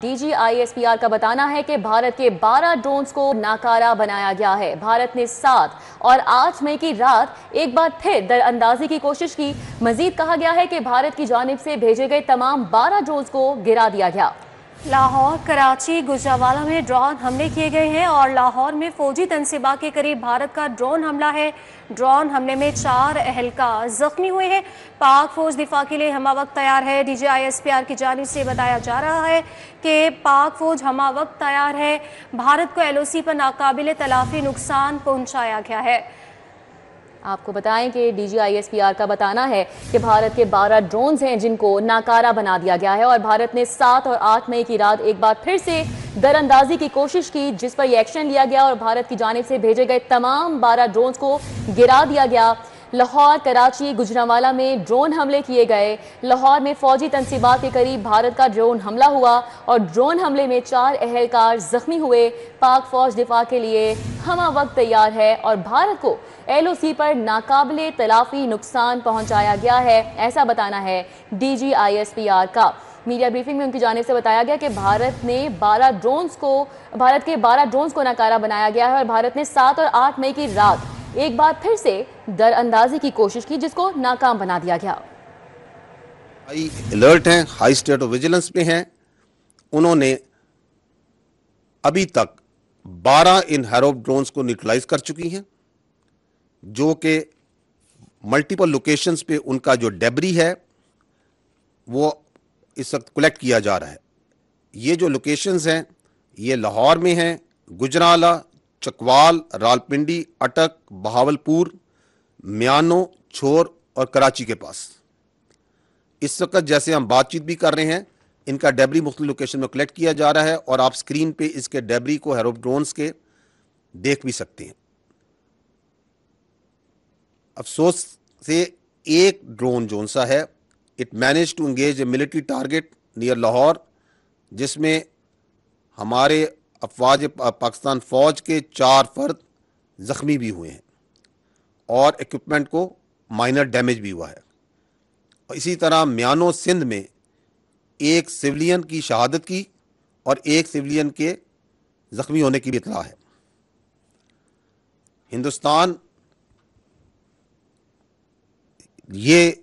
DGISPR का बताना है कि भारत के 12 ड्रोन्स को नाकारा बनाया गया है। भारत ने 7 और 8 मई की रात एक बार फिर दरअंदाजी की कोशिश की। मजीद कहा गया है कि भारत की जानिब से भेजे गए तमाम 12 ड्रोन्स को गिरा दिया गया। लाहौर, कराची, गुजरांवाला में ड्रोन हमले किए गए हैं और लाहौर में फौजी तनसीबा के करीब भारत का ड्रोन हमला है। ड्रोन हमले में 4 एहलकार जख्मी हुए हैं। पाक फौज दिफा के लिए हमा वक्त तैयार है। DGISPR की जानिब से बताया जा रहा है कि पाक फौज हमा वक्त तैयार है। भारत को LOC पर नाकाबिले तलाफी नुकसान पहुंचाया गया है। आपको बताएं कि DGISPR का बताना है कि भारत के 12 ड्रोन्स हैं जिनको नाकारा बना दिया गया है और भारत ने 7 और 8 मई की रात एक बार फिर से दरअंदाजी की कोशिश की, जिस पर यह एक्शन लिया गया और भारत की जानिब से भेजे गए तमाम 12 ड्रोन्स को गिरा दिया गया। लाहौर, कराची, गुजरांवाला में ड्रोन हमले किए गए। लाहौर में फौजी तनसीबात के करीब भारत का ड्रोन हमला हुआ और ड्रोन हमले में 4 एहलकार जख्मी हुए। पाक फौज दिफा के लिए हमा वक्त तैयार है और भारत को LOC पर नाकाबिले तलाफी नुकसान पहुंचाया गया है, ऐसा बताना है DGISPR का। मीडिया ब्रीफिंग में उनकी जानिब से बताया गया कि भारत के 12 ड्रोन्स को नाकारा बनाया गया है और भारत ने 7 और 8 मई की रात एक बार फिर से दरअंदाजी की कोशिश की, जिसको नाकाम बना दिया गया। हाई अलर्ट हैं, हाई स्टेट ऑफ विजिलेंस में हैं। उन्होंने अभी तक 12 इन हैरोप ड्रोन्स को न्यूट्रलाइज कर चुकी हैं, जो कि मल्टीपल लोकेशंस पे उनका जो डेब्री है वो इस वक्त कलेक्ट किया जा रहा है। ये जो लोकेशंस हैं ये लाहौर में हैं, गुजरांवाला, चकवाल, रावलपिंडी, अटक, बहावलपुर, म्यानो, छोर और कराची के पास। इस वक्त जैसे हम बातचीत भी कर रहे हैं, इनका डेब्री मुख्तलिफ लोकेशन में कलेक्ट किया जा रहा है और आप स्क्रीन पे इसके डेब्री को हैरोप ड्रोन्स के देख भी सकते हैं। अफसोस से एक ड्रोन जोन सा है, it manage to engage a military target near Lahore, जिसमें हमारे अफवाज पाकिस्तान फौज के 4 फर्द जख्मी भी हुए हैं और इक्विपमेंट को माइनर डैमेज भी हुआ है। इसी तरह म्यानो सिंध में एक सिविलियन की शहादत की और एक सिविलियन के जख्मी होने की भी इत्तला है। हिंदुस्तान ये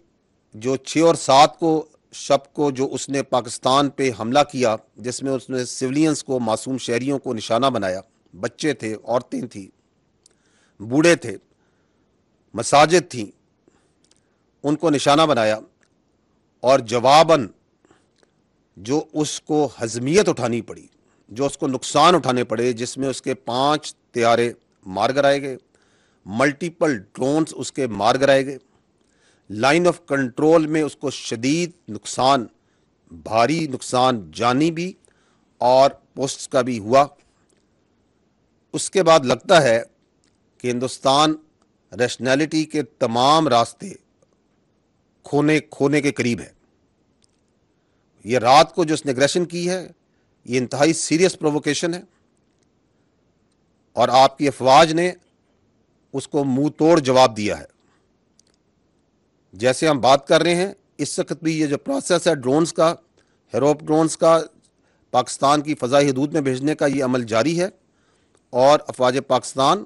जो 6 और 7 को शब को जो उसने पाकिस्तान पे हमला किया, जिसमें उसने सिविलियंस को, मासूम शहरियों को निशाना बनाया, बच्चे थे, औरतें थी, बूढ़े थे, मसाजिद थी, उनको निशाना बनाया और जवाबन जो उसको हजमियत उठानी पड़ी, जो उसको नुकसान उठाने पड़े, जिसमें उसके 5 तैयारे मार गिराए गए, मल्टीपल ड्रोन्स उसके मार गिराए गए, लाइन ऑफ कंट्रोल में उसको शदीद नुकसान, भारी नुकसान जानी भी और पोस्ट्स का भी हुआ। उसके बाद लगता है कि हिंदुस्तान रैशनैलिटी के तमाम रास्ते खोने के करीब है। ये रात को जो उसने एग्रेशन की है, ये इंतहाई सीरियस प्रोवोकेशन है और आपकी अफवाज ने उसको मुंह तोड़ जवाब दिया है। जैसे हम बात कर रहे हैं, इस वक्त भी ये जो प्रोसेस है ड्रोन्स का, हैरोप ड्रोन्स का पाकिस्तान की फ़ज़ाई हदूद में भेजने का, ये अमल जारी है और अफवाज पाकिस्तान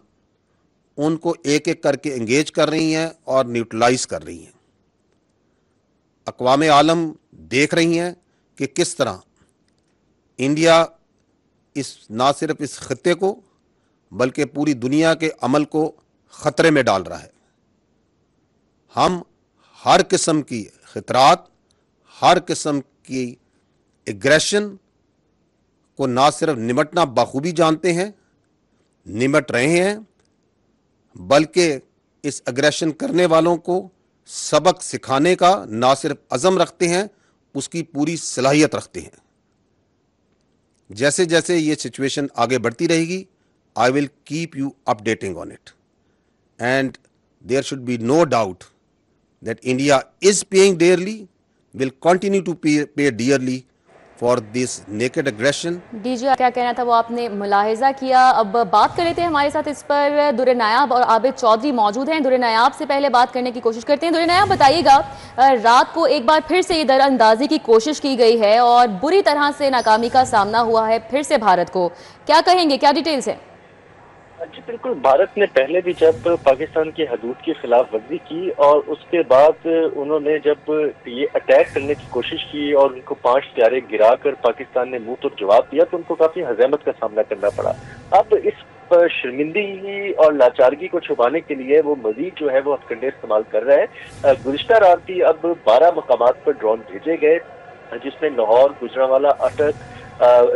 उनको एक एक करके एंगेज कर रही हैं और न्यूट्रलाइज कर रही हैं। अक़वाम आलम देख रही हैं कि किस तरह इंडिया ना सिर्फ इस खत्ते को बल्कि पूरी दुनिया के अमल को ख़तरे में डाल रहा है। हम हर किस्म की खतरात, हर किस्म की एग्रेशन को ना सिर्फ निमटना बखूबी जानते हैं, निमट रहे हैं, बल्कि इस एग्रेशन करने वालों को सबक सिखाने का ना सिर्फ अज़म रखते हैं, उसकी पूरी सलाहियत रखते हैं। जैसे जैसे ये सिचुएशन आगे बढ़ती रहेगी, I will keep you updating on it and there should be no doubt that India is paying dearly, will continue to pay dearly for this naked aggression. DG क्या कहना था वो आपने मुलाहिजा किया। अब बात कर लेते हैं, हमारे साथ इस पर दुर्र नायाब और आबिद चौधरी मौजूद हैं। दुर्र नायाब से पहले बात करने की कोशिश करते हैं। दुर्र नायाब बताइएगा, रात को एक बार फिर से ये दरअंदाजी की कोशिश की गई है और बुरी तरह से नाकामी का सामना हुआ है फिर से भारत को, क्या कहेंगे, क्या डिटेल्स है? जी बिल्कुल, भारत ने पहले भी जब पाकिस्तान की हदूद की खिलाफ वर्जी की और उसके बाद उन्होंने जब ये अटैक करने की कोशिश की और उनको 5 प्यारे गिराकर पाकिस्तान ने मुंह तोड़ जवाब दिया तो उनको काफी हज़ामत का सामना करना पड़ा। अब इस शर्मिंदगी और लाचारगी को छुपाने के लिए वो मजीद जो है वो हथकंडे इस्तेमाल कर रहे हैं। गुज़िश्ता रात भी अब 12 मकामात पर ड्रोन भेजे गए, जिसमें लाहौर, गुजरांवाला, अटक,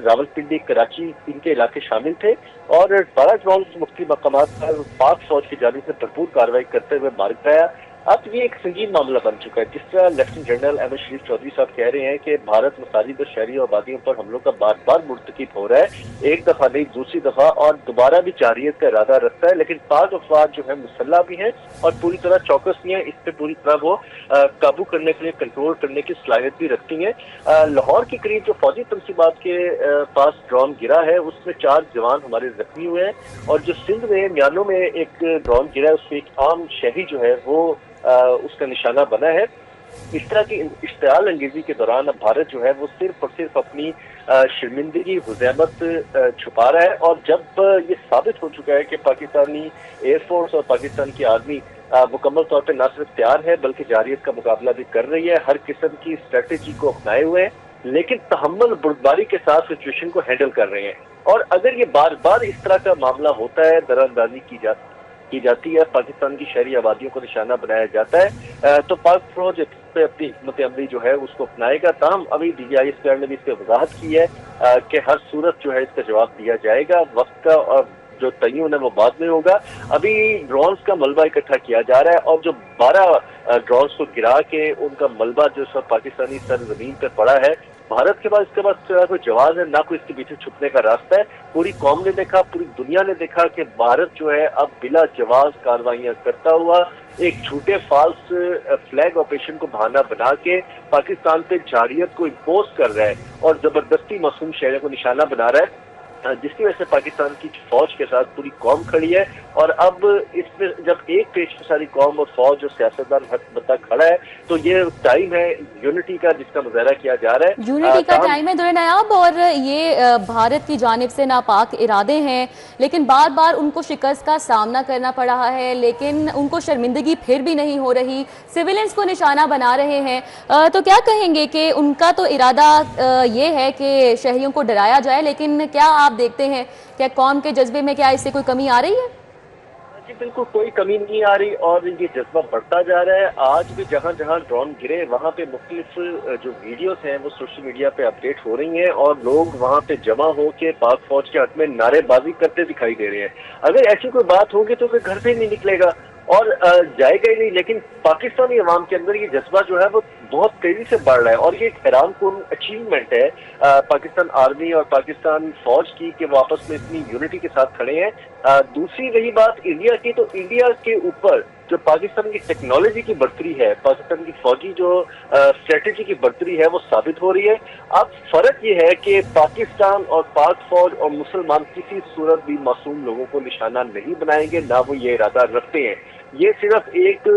रावलपिंडी, कराची, इनके इलाके शामिल थे और 12 ड्रोन मुख्तलिफ मकामात पर पाक फौज की जानिब से भरपूर कार्रवाई करते हुए मार गिराया। अब ये एक संगीन मामला बन चुका है। जिस तरह लेफ्टिनेंट जनरल अहमद शरीफ चौधरी साहब कह रहे हैं कि भारत मसाजिद और शहरी आबादियों पर हमलों का बार बार मुर्तकिब हो रहा है, एक दफा नहीं दूसरी दफा, और दोबारा भी जारियत का इरादा रखता है, लेकिन पाक अफवाज जो है मुसल्ला भी हैं और पूरी तरह चौकस भी हैं। इस पर पूरी तरह वो काबू करने के लिए, कंट्रोल करने की सलाहियत भी रखती हैं। लाहौर के करीब जो फौजी तनसीबात के पास ड्रोन गिरा है उसमें 4 जवान हमारे जख्मी हुए हैं और जो सिंध में म्यानो में एक ड्रोन गिरा है उसमें एक आम शहरी जो है वो उसका निशाना बना है। इस तरह की इश्तियाल अंगेजी के दौरान अब भारत जो है वो सिर्फ और सिर्फ अपनी शर्मिंदगी, हुज़ैमत छुपा रहा है और जब ये साबित हो चुका है कि पाकिस्तानी एयरफोर्स और पाकिस्तान की आर्मी मुकम्मल तौर पर न सिर्फ तैयार है बल्कि जारियत का मुकाबला भी कर रही है, हर किस्म की स्ट्रेटेजी को अपनाए हुए हैं, लेकिन तहम्मुल बुर्दबारी के साथ सिचुएशन को हैंडल कर रहे हैं। और अगर ये बार बार इस तरह का मामला होता है, दरअंदाजी की जाती है, पाकिस्तान की शहरी आबादियों को निशाना बनाया जाता है, तो पाक फौज पे अपनी हिकमत अमली जो है उसको अपनाएगा। ताहम अभी DGISPR ने भी इस पर वजाहत की है कि हर सूरत जो है इसका जवाब दिया जाएगा। वक्त का और जो तयन है वो बाद में होगा। अभी ड्रोन्स का मलबा इकट्ठा किया जा रहा है और जो 12 ड्रोन्स को गिरा के उनका मलबा जो सब पाकिस्तानी सरजमीन पर पड़ा है, भारत के पास इसके पास कोई जवाब है, ना कोई इसके पीछे छुपने का रास्ता है। पूरी कौम ने देखा, पूरी दुनिया ने देखा कि भारत जो है अब बिला जवाब कार्रवाइयां करता हुआ एक झूठे फाल्स फ्लैग ऑपरेशन को बहाना बना के पाकिस्तान पे जारियत को इम्पोज कर रहा है और जबरदस्ती मासूम शहरों को निशाना बना रहा है, जिसकी वजह से पाकिस्तान की फौज के साथ पूरी कौम खड़ी है। और अब इसमें जब एक पेश में सारी कौम और फौज और सियासतदान हर बंदा खड़ा है तो ये टाइम है यूनिटी का, जिसका मुजाहरा किया जा रहा है। यूनिटी का टाइम है दुर्र नायाब, और ये भारत की जानिब से नापाक इरादे हैं, लेकिन बार बार उनको शिकस्त का सामना करना पड़ रहा है, लेकिन उनको शर्मिंदगी फिर भी नहीं हो रही, सिविलियंस को निशाना बना रहे हैं। तो क्या कहेंगे कि उनका तो इरादा ये है कि शहरियों को डराया जाए, लेकिन क्या आप देखते हैं क्या कौम के जज्बे में क्या इससे कोई कमी आ रही है? जी बिल्कुल कोई कमी नहीं आ रही और ये जज्बा बढ़ता जा रहा है। आज भी जहाँ जहाँ ड्रोन गिरे वहाँ पे मुख्तलिफ जो वीडियोस हैं वो सोशल मीडिया पे अपडेट हो रही हैं और लोग वहाँ पे जमा हो के पाक फौज के हक में नारेबाजी करते दिखाई दे रहे हैं। अगर ऐसी कोई बात होगी तो फिर घर से ही नहीं निकलेगा और जाएगा ही नहीं, लेकिन पाकिस्तानी अवाम के अंदर ये जज्बा जो है वो बहुत तेजी से बढ़ रहा है और ये एक हैरानकुन अचीवमेंट है पाकिस्तान आर्मी और पाकिस्तान फौज की कि वो आपस में इतनी यूनिटी के साथ खड़े हैं। दूसरी रही बात इंडिया की, तो इंडिया के ऊपर जो पाकिस्तान की टेक्नोलॉजी की बढ़तरी है, पाकिस्तान की फौजी जो स्ट्रेटेजी की बढ़तरी है वो साबित हो रही है। अब फर्क ये है कि पाकिस्तान और पाक फौज और मुसलमान किसी सूरत भी मासूम लोगों को निशाना नहीं बनाएंगे, ना वो ये इरादा रखते हैं। ये सिर्फ एक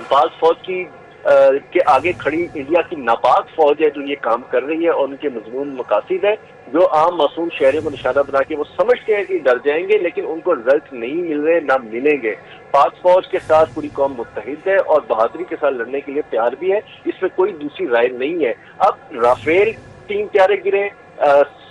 पाक फौज की के आगे खड़ी इंडिया की नापाक फौज है जो ये काम कर रही है और उनके मजमून मकासद है जो आम मासूम शहरों को निशाना बना के वो समझते हैं कि डर जाएंगे, लेकिन उनको रिजल्ट नहीं मिल रहे, ना मिलेंगे। पाक फौज के साथ पूरी कौम मुत्तहिद है और बहादुरी के साथ लड़ने के लिए तैयार भी है, इसमें कोई दूसरी राय नहीं है। अब राफेल 3 त्यारे गिरे,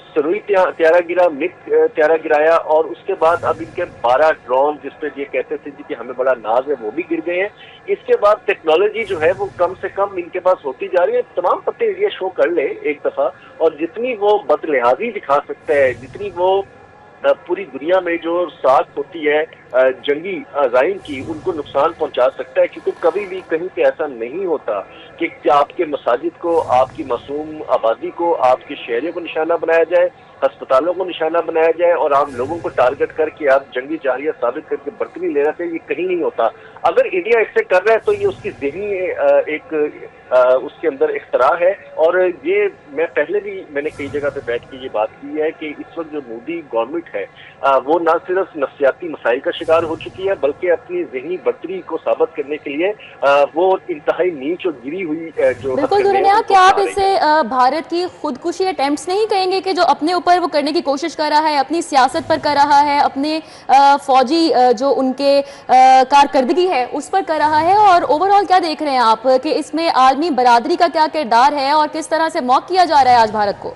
सरूई त्यारा गिरा, मिग त्यारा गिराया और उसके बाद अब इनके 12 ड्रोन जिस पे ये कहते थे कि हमें बड़ा नाज है वो भी गिर गए हैं। इसके बाद टेक्नोलॉजी जो है वो कम से कम इनके पास होती जा रही है। तमाम पत्ते इंडिया शो कर ले एक दफा और जितनी वो बदलिहाजी दिखा सकता है, जितनी वो पूरी दुनिया में जो साख होती है जंगी अज़ाइम की उनको नुकसान पहुंचा सकता है, क्योंकि कभी भी कहीं पे ऐसा नहीं होता कि आपके मसाजिद को, आपकी मासूम आबादी को, आपके शहरियों को निशाना बनाया जाए, अस्पतालों को निशाना बनाया जाए और आम लोगों को टारगेट करके आप जंगी जारिया साबित करके बरतरी लेना चाहिए। ये कहीं नहीं होता। अगर इंडिया इससे कर रहा है तो ये उसकी ज़हनी एक उसके अंदर इख्तरा है। और ये मैंने कई जगह पे बैठ के ये बात की है कि इस वक्त जो मोदी गवर्नमेंट है वो ना सिर्फ नफ्सियाती मसाइल का शिकार हो चुकी है, बल्कि अपनी ज़हनी बर्तरी को साबित करने के लिए वो इंतहाई नीच और गिरी हुई जो बिल्कुल दुर्निया, क्या आप इससे भारत की खुदकुशी अटेम्प्ट्स नहीं कहेंगे कि जो अपने ऊपर वो करने की कोशिश कर रहा है, अपनी सियासत पर कर रहा है, अपने फौजी जो उनके कारकर्दगी है उस पर कर रहा है? और ओवरऑल क्या देख रहे हैं आप कि इसमें आलमी बरादरी का क्या किरदार है और किस तरह से मौक किया जा रहा है आज भारत को?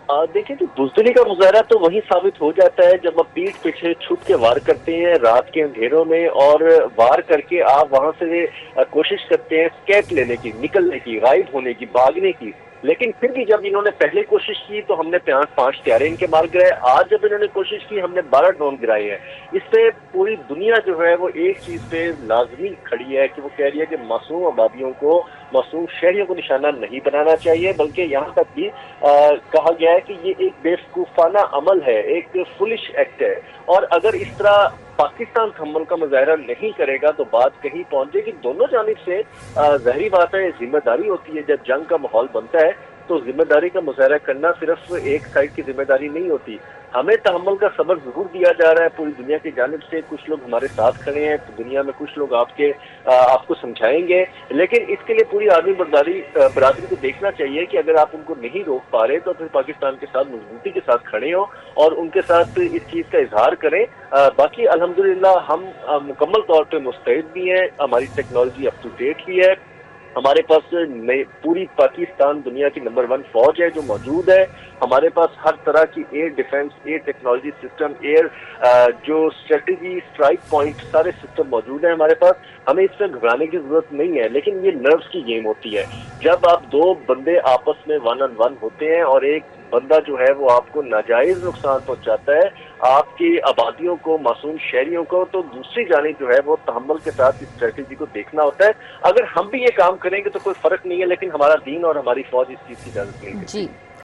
देखिए, तो बुज़दिली का मुजाहरा तो वही साबित हो जाता है जब आप पीठ पीछे छुप के वार करते हैं रात के अंधेरों में, और वार करके आप वहां से कोशिश करते हैं स्केप लेने की, निकलने की, गायब होने की, भागने की। लेकिन फिर भी जब इन्होंने पहले कोशिश की तो हमने 5 तैयारे इनके मार गिराए। आज जब इन्होंने कोशिश की हमने 12 ड्रोन गिराए हैं। इससे पूरी दुनिया जो है वो एक चीज पे लाजमी खड़ी है कि वो कह रही है कि मासूम आबादियों को, मासूम शहरियों को निशाना नहीं बनाना चाहिए, बल्कि यहाँ तक भी कहा गया है कि ये एक बेवकूफाना अमल है, एक फुलिश एक्ट है। और अगर इस तरह पाकिस्तान तहम्मुल का मुजाहरा नहीं करेगा तो बात कहीं पहुंच जाएगी। दोनों जानिब से ज़ाहिरी बात है, जिम्मेदारी होती है। जब जंग का माहौल बनता है तो जिम्मेदारी का मुजाहरा करना सिर्फ एक साइड की जिम्मेदारी नहीं होती। हमें तहम्मुल का सबक जरूर दिया जा रहा है पूरी दुनिया की जानिब से। कुछ लोग हमारे साथ खड़े हैं, दुनिया में कुछ लोग आपको समझाएंगे, लेकिन इसके लिए पूरी आदमी बरादरी को देखना चाहिए कि अगर आप उनको नहीं रोक पा रहे तो फिर पाकिस्तान के साथ मजबूती के साथ खड़े हो और उनके साथ इस चीज का इजहार करें। बाकी अल्हम्दुलिल्लाह हम मुकम्मल तौर पर मुस्तैद भी हैं, हमारी टेक्नोलॉजी अप टू डेट भी है, हमारे पास पूरी पाकिस्तान दुनिया की नंबर 1 फौज है जो मौजूद है। हमारे पास हर तरह की air defence, air technology system, air जो स्ट्रेटजी, स्ट्राइक पॉइंट, सारे सिस्टम मौजूद है हमारे पास। हमें इसमें घबराने की जरूरत नहीं है, लेकिन ये नर्व्स की गेम होती है। जब आप दो बंदे आपस में 1 on 1 होते हैं और एक बंदा जो है वो आपको नाजायज नुकसान पहुंचाता है, आपकी आबादियों को, मासूम शहरियों को, तो दूसरी जानिब जो है वो तहम्मुल के साथ इस स्ट्रेटेजी को देखना होता है। अगर हम भी ये काम करेंगे तो कोई फर्क नहीं है, लेकिन हमारा दीन और हमारी फौज इस चीज की इजाजत नहीं देती। जी।